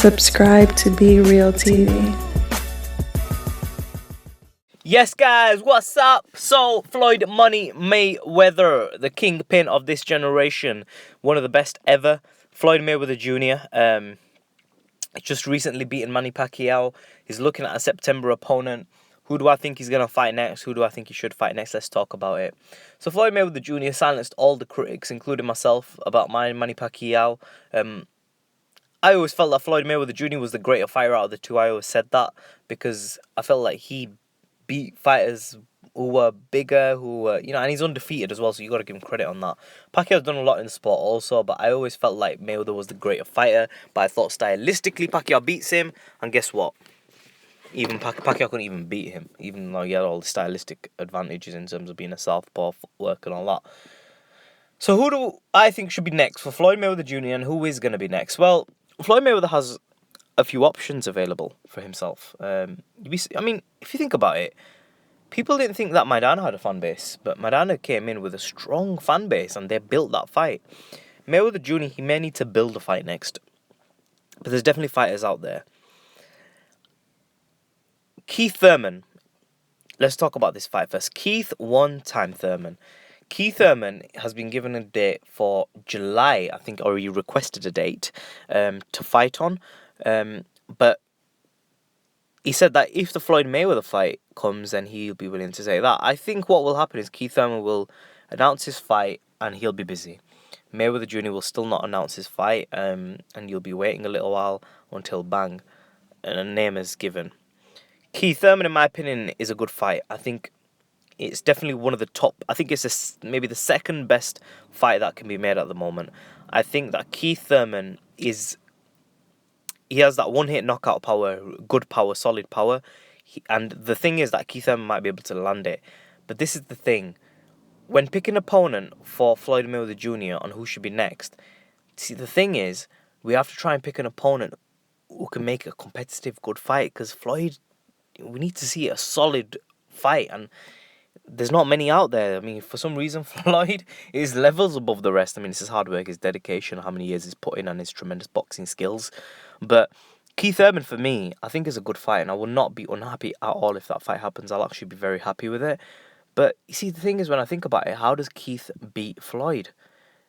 Subscribe to Be Real TV. Yes, guys, what's up? So, Floyd Money Mayweather, the kingpin of this generation, one of the best ever. Floyd Mayweather Jr. Just recently beaten Manny Pacquiao. He's looking at a September opponent. Who do I think he's going to fight next? Who do I think he should fight next? Let's talk about it. So, Floyd Mayweather Jr. silenced all the critics, including myself, about Manny Pacquiao. I always felt that Floyd Mayweather Jr. was the greater fighter out of the two. I always said that because I felt like he beat fighters who were bigger, who were, and he's undefeated as well, so you got to give him credit on that. Pacquiao's done a lot in the sport also, but I always felt like Mayweather was the greater fighter, but I thought stylistically Pacquiao beats him, and guess what? Even Pacquiao couldn't even beat him, even though he had all the stylistic advantages in terms of being a southpaw, footwork and all that. So who do I think should be next for Floyd Mayweather Jr., and who is going to be next? Well, Floyd Mayweather has a few options available for himself. If you think about it, people didn't think that Maidana had a fan base, but Maidana came in with a strong fan base and they built that fight. Mayweather Jr., he may need to build a fight next, but there's definitely fighters out there. Keith Thurman. Let's talk about this fight first. Keith one-time Thurman. Keith Thurman has been given a date for July, I think, or he requested a date to fight on. But he said that if the Floyd Mayweather fight comes, then he'll be willing to say that. I think what will happen is Keith Thurman will announce his fight and he'll be busy. Mayweather Jr. will still not announce his fight, and you'll be waiting a little while until bang, and a name is given. Keith Thurman, in my opinion, is a good fight. I think it's definitely one of the top. I think it's maybe the second best fight that can be made at the moment. I think that Keith Thurman he has that one-hit knockout power, good power, solid power. And the thing is that Keith Thurman might be able to land it. But this is the thing. When picking an opponent for Floyd Mayweather Jr. on who should be next, see, the thing is, we have to try and pick an opponent who can make a competitive, good fight. Because Floyd, we need to see a solid fight. And there's not many out there. I mean, for some reason, Floyd is levels above the rest. I mean, it's his hard work, his dedication, how many years he's put in, and his tremendous boxing skills. But Keith Thurman, for me, I think is a good fight, and I will not be unhappy at all if that fight happens. I'll actually be very happy with it. But you see, the thing is, when I think about it, how does Keith beat Floyd?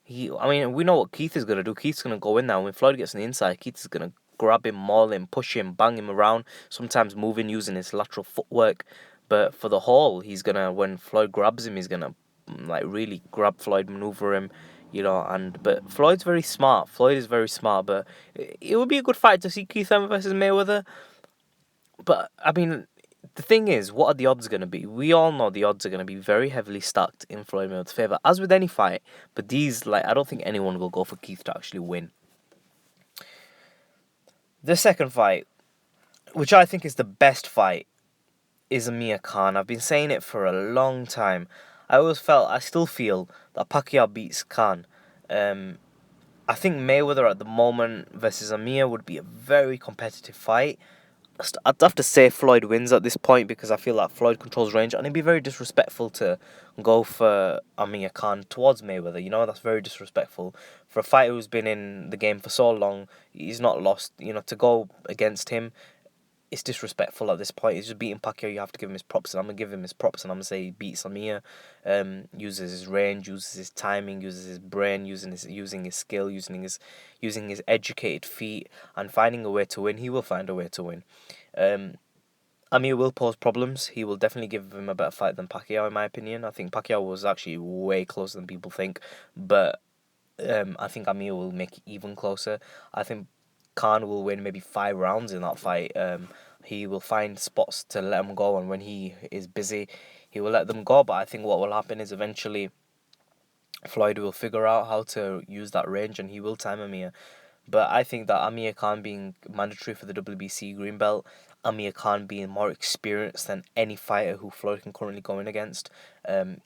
We know what Keith is going to do. Keith's going to go in there, and when Floyd gets on the inside, Keith is going to grab him, maul him, push him, bang him around, sometimes moving, using his lateral footwork. But for the whole, when Floyd grabs him, he's gonna really grab Floyd, maneuver him, but Floyd's very smart. Floyd is very smart, but it would be a good fight to see Keith Thurman versus Mayweather. But I mean, the thing is, what are the odds gonna be? We all know the odds are gonna be very heavily stacked in Floyd Mayweather's favor, as with any fight. But these, I don't think anyone will go for Keith to actually win. The second fight, which I think is the best fight, is Amir Khan. I've been saying it for a long time. I still feel that Pacquiao beats Khan. I think Mayweather at the moment versus Amir would be a very competitive fight. I'd have to say Floyd wins at this point because I feel like Floyd controls range, and it'd be very disrespectful to go for Amir Khan towards Mayweather. That's very disrespectful for a fighter who's been in the game for so long. He's not lost. To go against him, it's disrespectful at this point. He's just beating Pacquiao. You have to give him his props, and I'm going to give him his props, and I'm going to say he beats Amir. Uses his range, uses his timing, uses his brain, using his skill, using his educated feet, and finding a way to win. He will find a way to win. Amir will pose problems. He will definitely give him a better fight than Pacquiao, in my opinion. I think Pacquiao was actually way closer than people think, but I think Amir will make it even closer. I think Khan will win maybe 5 rounds in that fight. He will find spots to let him go, and when he is busy, he will let them go. But I think what will happen is eventually Floyd will figure out how to use that range, and he will time Amir. But I think that Amir Khan being mandatory for the WBC green belt, Amir Khan being more experienced than any fighter who Floyd can currently go in against,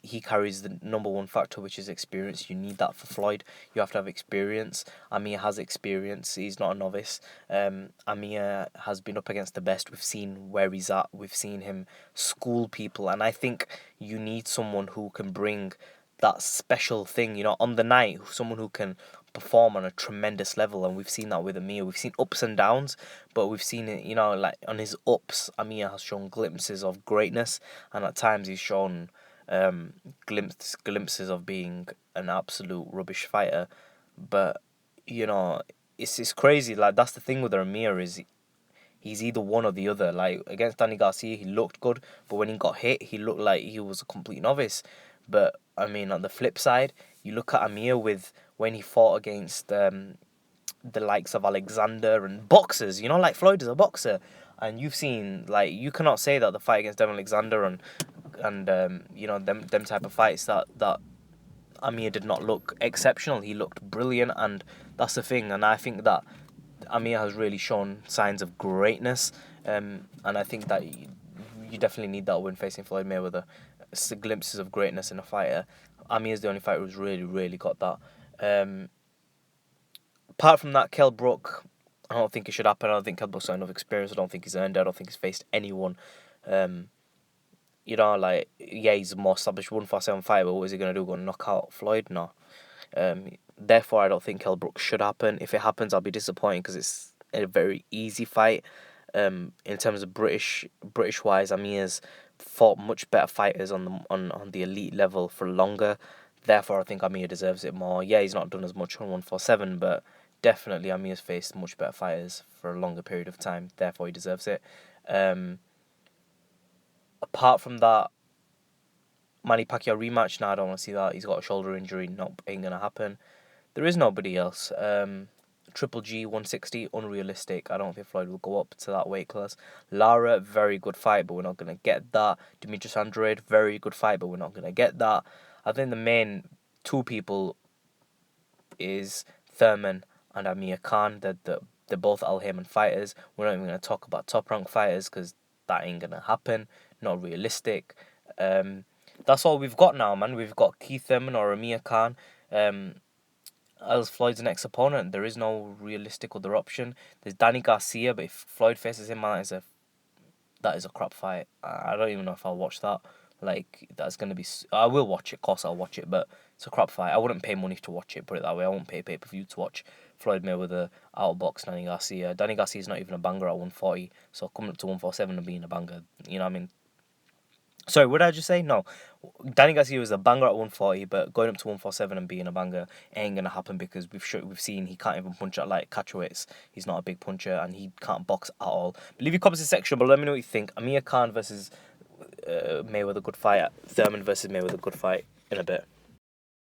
he carries the number one factor, which is experience. You need that for Floyd. You have to have experience. Amir has experience. He's not a novice. Amir has been up against the best. We've seen where he's at. We've seen him school people. And I think you need someone who can bring that special thing, you know, on the night, someone who can perform on a tremendous level, and we've seen that with Amir. We've seen ups and downs, but we've seen it, you know, like on his ups, Amir has shown glimpses of greatness, and at times he's shown glimpses of being an absolute rubbish fighter. But you know, it's crazy. Like that's the thing with Amir is he's either one or the other. Like against Danny Garcia, he looked good, but when he got hit, he looked like he was a complete novice. But I mean, on the flip side, you look at Amir with when he fought against the likes of Alexander and boxers. You know, like Floyd is a boxer, and you've seen like you cannot say that the fight against Devin Alexander and you know them type of fights that Amir did not look exceptional. He looked brilliant, and that's the thing. And I think that Amir has really shown signs of greatness, and I think that you definitely need that win facing Floyd Mayweather. Glimpses of greatness in a fighter. Amir's the only fighter who's really got that. Apart from that, Kell Brook, I don't think it should happen. I don't think Kell Brook's got enough experience. I don't think he's earned it. I don't think he's faced anyone. You know, like, yeah, he's a more established 147 fighter, but what is he going to do? Go and knock out Floyd? No. Therefore, I don't think Kell Brook should happen. If it happens, I'll be disappointed because it's a very easy fight. In terms of British wise, Amir's fought much better fighters on the elite level for longer. Therefore, I think Amir deserves it more. Yeah, he's not done as much on 147, but definitely Amir's faced much better fighters for a longer period of time. Therefore, he deserves it. Apart from that, Manny Pacquiao rematch, nah, I don't want to see that. He's got a shoulder injury, ain't gonna happen. There is nobody else. Triple G 160, unrealistic. I don't think Floyd will go up to that weight class. Lara, very good fight, but we're not gonna get that. Demetrius Andrade, very good fight, but we're not gonna get that. I think the main two people is Thurman and Amir Khan. They're both Al Haymon fighters. We're not even gonna talk about top rank fighters because that ain't gonna happen. Not realistic. That's all we've got now, man. We've got Keith Thurman or Amir Khan as Floyd's next opponent. There is no realistic other option. There's Danny Garcia, but if Floyd faces him, that is a crap fight. I don't even know if I'll watch that. Like, that's going to be... I will watch it, of course I'll watch it, but it's a crap fight. I wouldn't pay money to watch it, put it that way. I won't pay pay-per-view to watch Floyd Mayweather outbox Danny Garcia. Danny Garcia's not even a banger at 140, so coming up to 147 and being a banger, you know what I mean? Sorry, what did I just say? No. Danny Garcia was a banger at 140, but going up to 147 and being a banger ain't going to happen because we've seen he can't even punch at like catchweights. He's not a big puncher and he can't box at all. But leave your comments in the section, but let me know what you think. Amir Khan versus Mayweather, good fight. Thurman versus Mayweather, good fight in a bit.